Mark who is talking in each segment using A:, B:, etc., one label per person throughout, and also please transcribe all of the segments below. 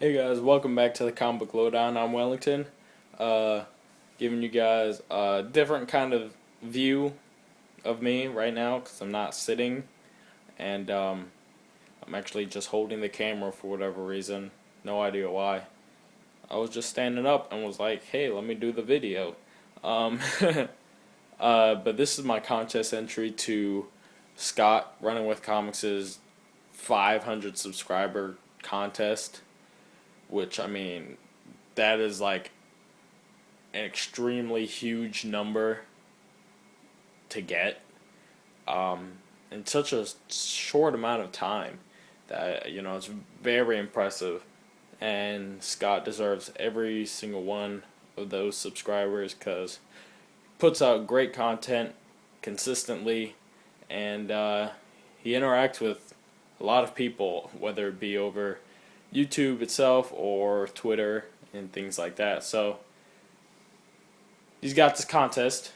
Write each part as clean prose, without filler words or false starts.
A: Hey guys, welcome back to the Comic Book Lowdown. I'm Wellington, uh, giving you guys a different kind of view of me right now because I'm not sitting and I'm actually just holding the camera for whatever reason. No idea why. I was just standing up and was like, hey, let me do the video. Um, but this is my contest entry to Scott Running with Comics' 500 subscriber contest, which I mean, that is like an extremely huge number to get in such a short amount of time that it's very impressive, and Scott deserves every single one of those subscribers because puts out great content consistently, and he interacts with a lot of people, whether it be over YouTube itself or Twitter and things like that. So he's got this contest.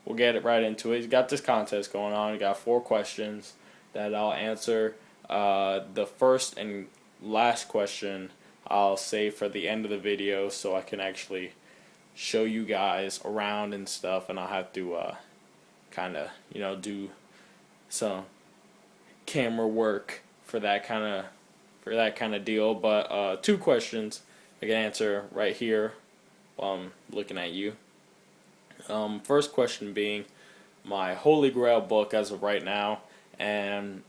A: We'll get it right into it. He's got this contest going on. He got 4 questions that I'll answer. The first and last question I'll save for the end of the video so I can actually show you guys around and stuff, and I'll have to kind of do some camera work for that kind of deal. But 2 questions I can answer right here while I'm looking at you. First question being my Holy Grail book as of right now, and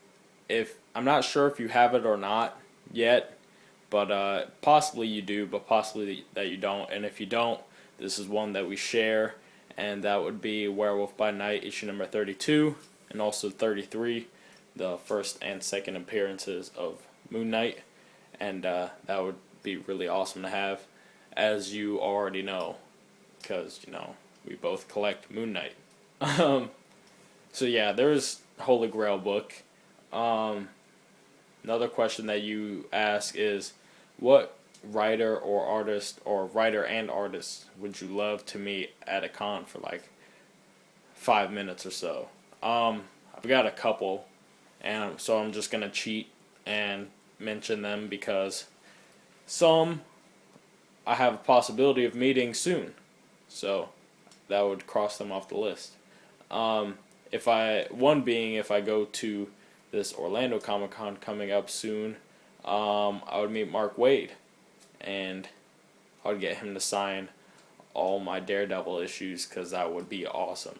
A: if I'm not sure if you have it or not yet, but possibly you do, but possibly that you don't. And if you don't, this is one that we share, and that would be Werewolf by Night issue number 32 and also 33, the first and second appearances of Moon Knight, and that would be really awesome to have, as you already know, because we both collect Moon Knight. So yeah, there's Holy Grail book. Another question that you ask is, what writer or artist, or writer and artist, would you love to meet at a con for like 5 minutes or so? I've got a couple, and so I'm just gonna cheat and mention them because some I have a possibility of meeting soon, so that would cross them off the list. If I go to this Orlando Comic Con coming up soon, I would meet Mark Waid, and I would get him to sign all my Daredevil issues because that would be awesome.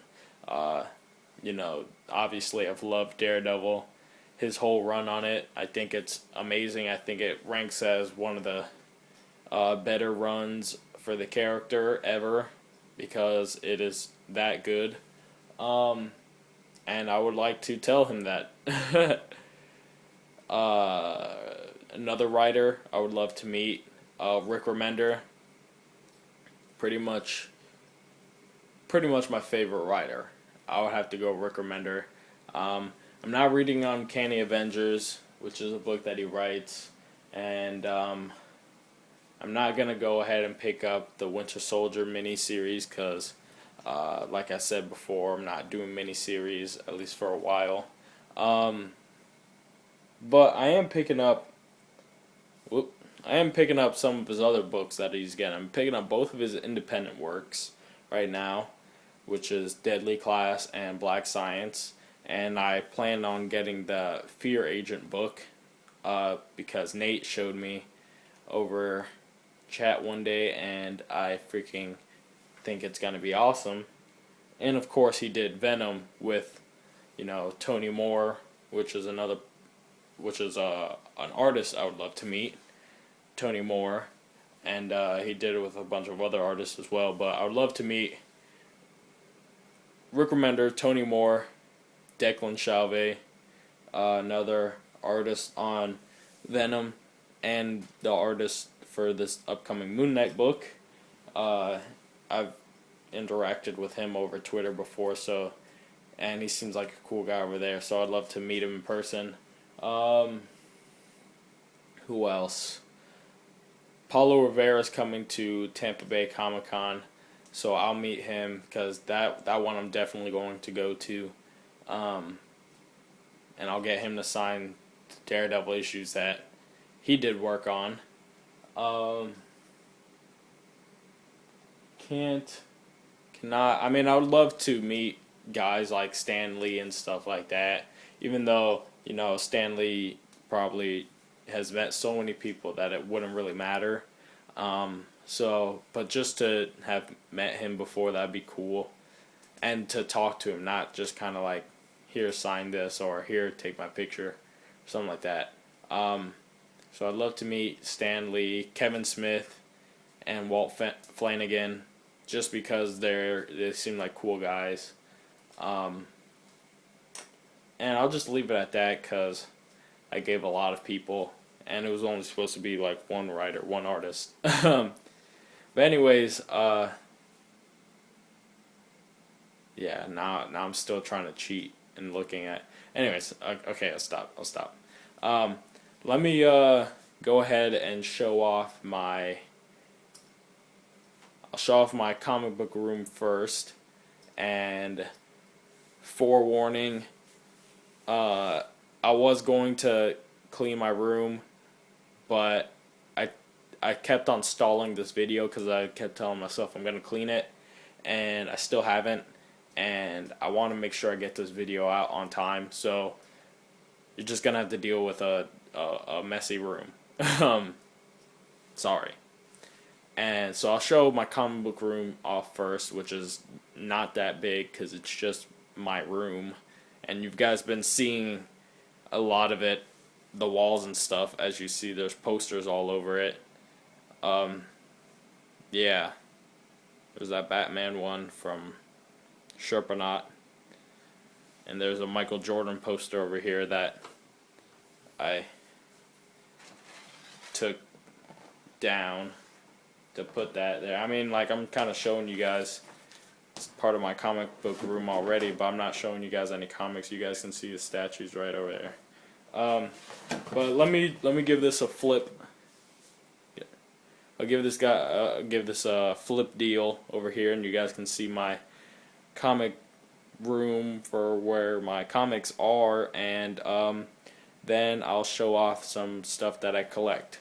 A: Obviously I've loved Daredevil, his whole run on it. I think it's amazing. I think it ranks as one of the better runs for the character ever because it is that good. And I would like to tell him that. Another writer I would love to meet, Rick Remender. Pretty much my favorite writer. I would have to go Rick Remender. I'm not reading Uncanny Avengers, which is a book that he writes, and I'm not gonna go ahead and pick up the Winter Soldier miniseries because, like I said before, I'm not doing miniseries at least for a while. But I am picking up. Some of his other books that he's getting. I'm picking up both of his independent works right now, which is Deadly Class and Black Science, and I plan on getting the Fear Agent book because Nate showed me over chat one day, and I freaking think it's gonna be awesome. And of course, he did Venom with, Tony Moore, which is an artist I would love to meet, Tony Moore, and he did it with a bunch of other artists as well. But I would love to meet Rick Remender, Tony Moore, Declan Shalvey, another artist on Venom, and the artist for this upcoming Moon Knight book. I've interacted with him over Twitter before, and he seems like a cool guy over there, so I'd love to meet him in person. Who else? Paulo Rivera's coming to Tampa Bay Comic Con, so I'll meet him because that one I'm definitely going to go to, and I'll get him to sign Daredevil issues that he did work on. Um, cannot. I mean, I would love to meet guys like Stan Lee and stuff like that. Even though Stan Lee probably has met so many people that it wouldn't really matter. But just to have met him before, that'd be cool, and to talk to him, not just kind of like, here, sign this, or here, take my picture, something like that. So I'd love to meet Stan Lee, Kevin Smith, and Flanagan, just because they seem like cool guys. And I'll just leave it at that because I gave a lot of people, and it was only supposed to be like one writer, one artist. But anyways, yeah, now I'm still trying to cheat and looking at. Anyways, okay, I'll stop. Let me go ahead and show off my. I'll show off my comic book room first, and forewarning, I was going to clean my room, but I kept on stalling this video because I kept telling myself I'm gonna clean it, and I still haven't. And I want to make sure I get this video out on time. So you're just gonna have to deal with a messy room. Sorry. And so I'll show my comic book room off first, which is not that big because it's just my room, and you guys been seeing a lot of it, the walls and stuff. As you see, there's posters all over it. Yeah, there's that Batman one from Sherpanaut, and there's a Michael Jordan poster over here that I took down to put that there. I mean, like, I'm kind of showing you guys, it's part of my comic book room already, but I'm not showing you guys any comics. You guys can see the statues right over there. But let me give this a flip. I'll give this a flip deal over here, and you guys can see my comic room for where my comics are, and then I'll show off some stuff that I collect.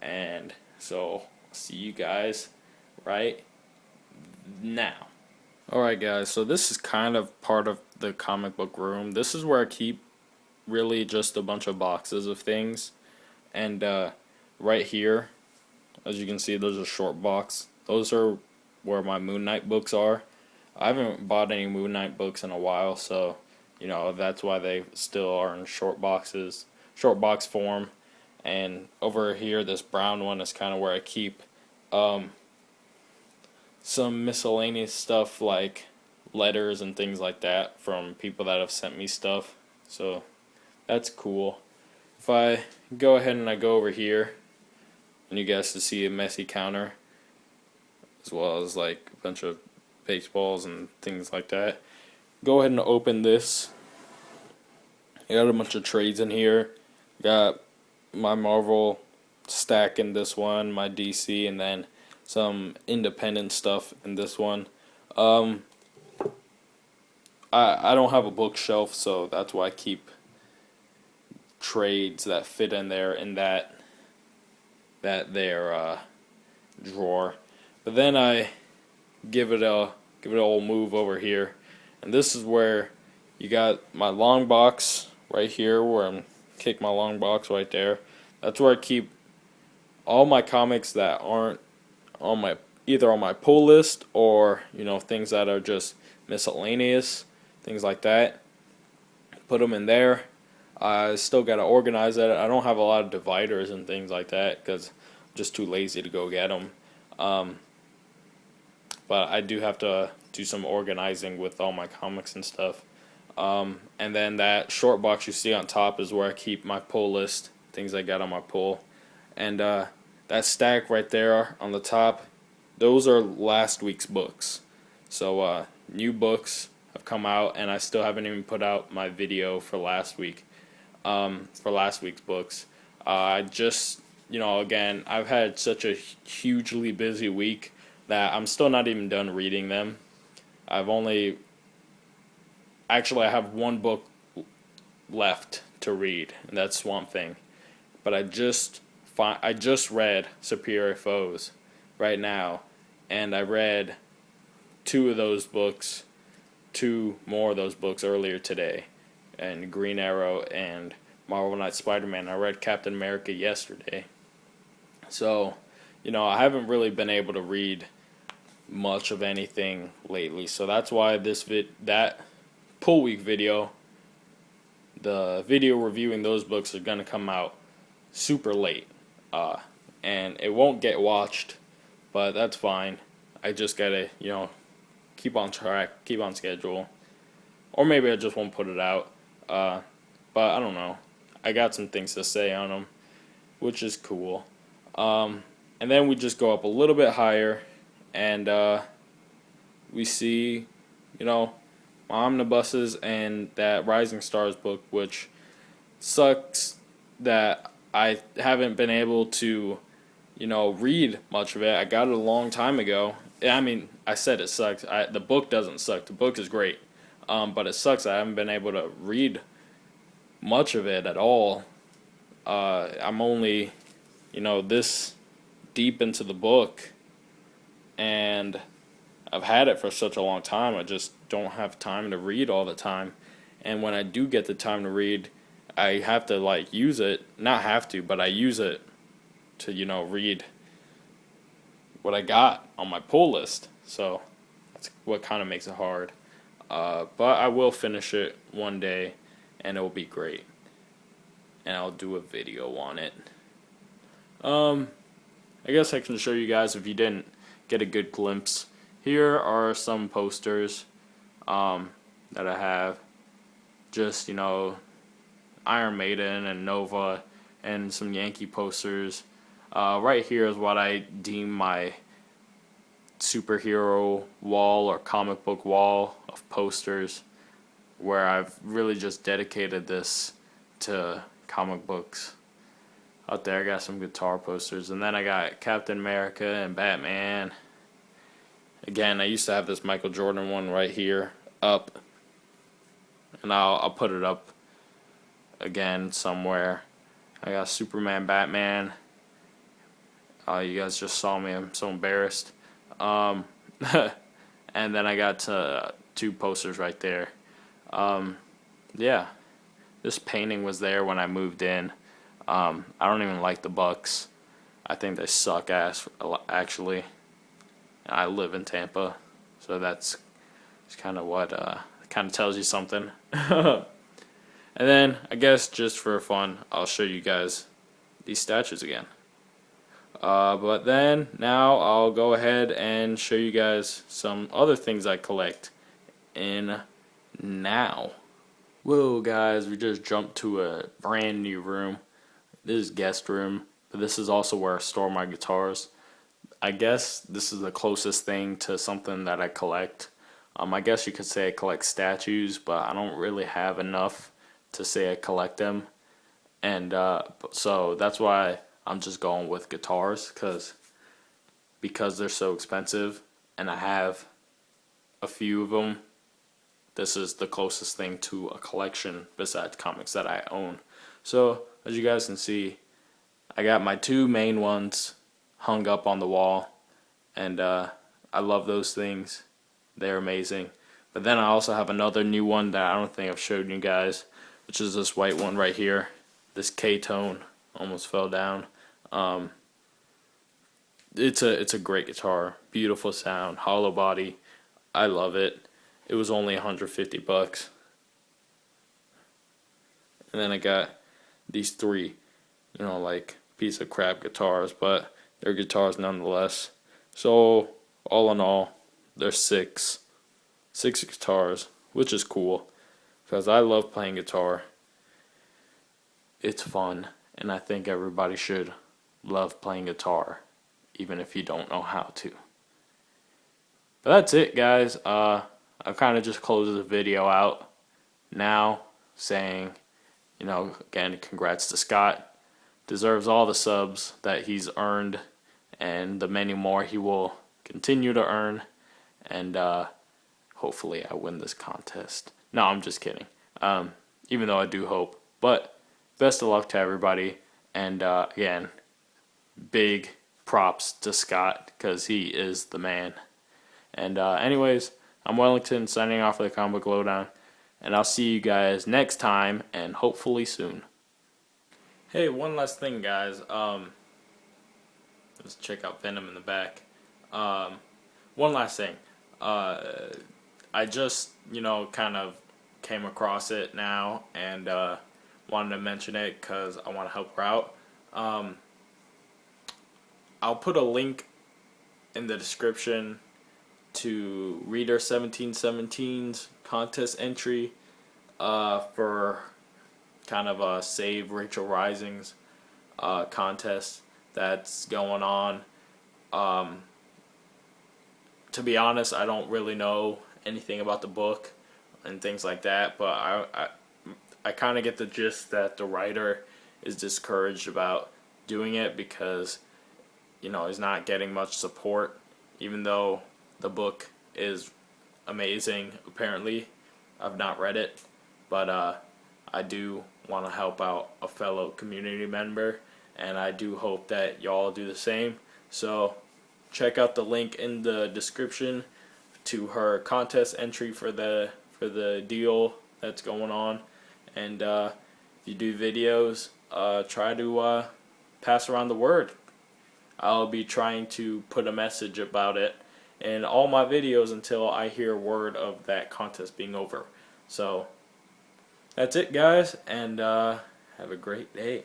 A: And so see you guys right now. Alright guys, so this is kind of part of the comic book room. This is where I keep really just a bunch of boxes of things, and right here, as you can see, there's a short box. Those are where my Moon Knight books are. I haven't bought any Moon Knight books in a while, so that's why they still are in short boxes, short box form. And over here, this brown one is kind of where I keep some miscellaneous stuff like letters and things like that from people that have sent me stuff. So that's cool. If I go ahead and I go over here, and you guys can see a messy counter, as well as like a bunch of baseballs and things like that. Go ahead and open this. I got a bunch of trades in here. Got my Marvel stack in this one, my DC, and then some independent stuff in this one. I don't have a bookshelf, so that's why I keep trades that fit in there in that drawer. But then I give it a old move over here, and this is where you got my long box right here, where I'm kick my long box right there. That's where I keep all my comics that aren't on my either on my pull list, or things that are just miscellaneous, things like that. Put them in there. I still gotta organize it. I don't have a lot of dividers and things like that because I'm just too lazy to go get them. But I do have to do some organizing with all my comics and stuff. And then that short box you see on top is where I keep my pull list, things I got on my pull. And that stack right there on the top, those are last week's books. So new books have come out, and I still haven't even put out my video for last week. For last week's books. I just, again, I've had such a hugely busy week that I'm still not even done reading them. I have one book left to read, and that's Swamp Thing. But I just I just read Superior Foes right now, and I read two more of those books earlier today, and Green Arrow and Marvel Knights Spider-Man. I read Captain America yesterday. So, I haven't really been able to read much of anything lately. So that's why that pull week video, the video reviewing those books, are going to come out super late. And it won't get watched, but that's fine. I just gotta, keep on track, keep on schedule. Or maybe I just won't put it out. But I don't know. I got some things to say on them, which is cool. And then we just go up a little bit higher, and we see, my omnibuses and that Rising Stars book, which sucks that I haven't been able to, read much of it. I got it a long time ago. I mean, I said it sucks. The book doesn't suck. The book is great. But it sucks I haven't been able to read much of it at all. I'm only, this deep into the book, and I've had it for such a long time. I just don't have time to read all the time. And when I do get the time to read, I have to use it. Not have to, but I use it to, read what I got on my pull list. So that's what kind of makes it hard. But I will finish it one day, and it will be great. And I'll do a video on it. I guess I can show you guys if you didn't get a good glimpse. Here are some posters that I have. Just, Iron Maiden and Nova and some Yankee posters. Right here is what I deem my superhero wall or comic book wall of posters, where I've really just dedicated this to comic books. Out there I got some guitar posters, and then I got Captain America and Batman. Again, I used to have this Michael Jordan one right here up, and I'll put it up again somewhere. I got Superman, Batman. You guys just saw me. I'm so embarrassed. And then I got two posters right there. Yeah, this painting was there when I moved in. I don't even like the Bucks. I think they suck ass, actually. I live in Tampa, so that's kind of what kind of tells you something. And then, I guess just for fun, I'll show you guys these statues again. But then, now I'll go ahead and show you guys some other things I collect in now. Whoa, guys, we just jumped to a brand new room. This is guest room, but this is also where I store my guitars. I guess this is the closest thing to something that I collect. I guess you could say I collect statues, but I don't really have enough to say I collect them. And so that's why I'm just going with guitars, because they're so expensive and I have a few of them. This is the closest thing to a collection besides comics that I own. So, as you guys can see, I got my two main ones hung up on the wall, and I love those things. They're amazing. But then I also have another new one that I don't think I've showed you guys, which is this white one right here. This K-Tone almost fell down. It's a great guitar, beautiful sound, hollow body. I love it. It was only $150. And then I got these three, piece of crap guitars, but they're guitars nonetheless. So all in all, there's six guitars, which is cool because I love playing guitar. It's fun, and I think everybody should love playing guitar, even if you don't know how to. But that's it, guys. I kind of just closed the video out now, saying, again, congrats to Scott. Deserves all the subs that he's earned, and the many more he will continue to earn. And hopefully I win this contest. No, I'm just kidding. Even though I do hope. But best of luck to everybody. And again, big props to Scott because he is the man. And anyways, I'm Wellington signing off for the Comic Book Lowdown, and I'll see you guys next time and hopefully soon. Hey, one last thing, guys. Let's check out Venom in the back. One last thing. I just, kind of came across it now and wanted to mention it because I want to help her out. I'll put a link in the description to Reader 1717's contest entry for kind of a Save Rachel Rising's contest that's going on. To be honest, I don't really know anything about the book and things like that, but I kind of get the gist that the writer is discouraged about doing it because he's not getting much support, even though the book is amazing. Apparently, I've not read it, but I do want to help out a fellow community member, and I do hope that y'all do the same. So check out the link in the description to her contest entry for the deal that's going on. And if you do videos, try to pass around the word. I'll be trying to put a message about it in all my videos until I hear word of that contest being over. So that's it, guys, and have a great day.